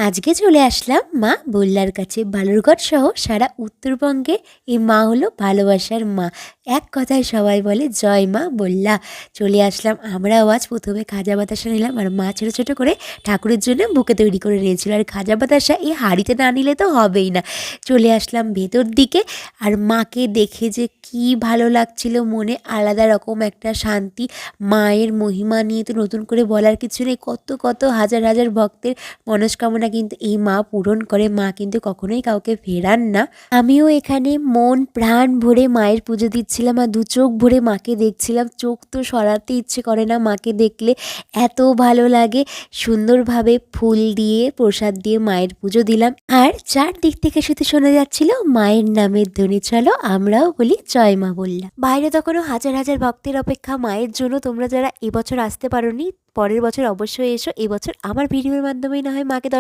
আজকে চলে আসলাম মা বল্লার কাছে। বালুরঘাট সহ সারা উত্তরবঙ্গে এই মা হলো ভালোবাসার মা। এক কথায় সবাই বলে জয় মা বল্লা। চলে আসলাম, আমরাও আজ প্রথমে খাজা বাতাসা নিলাম, আর মা ছোটো ছোটো করে ঠাকুরের জন্য বুকে তৈরি করে নিয়েছিল। আর খাজা বাতাসা এই হাঁড়িতে না নিলে তো হবেই না। চলে আসলাম ভেতর দিকে, আর মাকে দেখে যে কি ভালো লাগছিল, মনে আলাদা রকম একটা শান্তি। মায়ের মহিমা নিয়ে তো নতুন করে বলার কিছু নেই। কত কত হাজার হাজার ভক্তের মনস্কামনা কিন্তু এই মা পূরণ করে। মা কিন্তু কখনোই কাউকে ফেরান না। আমিও এখানে মন প্রাণ ভরে মায়ের পুজো দিচ্ছিলাম, আর দু চোখ ভরে মাকে দেখছিলাম। চোখ তো সরাতে ইচ্ছে করে না মাকে দেখলে, এত ভালো লাগে। সুন্দরভাবে ফুল দিয়ে প্রসাদ দিয়ে মায়ের পুজো দিলাম, আর চারদিক থেকে শুধু শোনা যাচ্ছিল মায়ের নামের ধ্বনি। চলো আমরাও বলি জয় মা বললাম। বাইরে তখনও হাজার হাজার ভক্তের অপেক্ষা মায়ের জন্য। তোমরা যারা এবছর আসতে পারোনি, পরের বছর অবশ্যই এসো। এবছর আমার ভিডিওর মাধ্যমেই না হয় মাকে দর্শন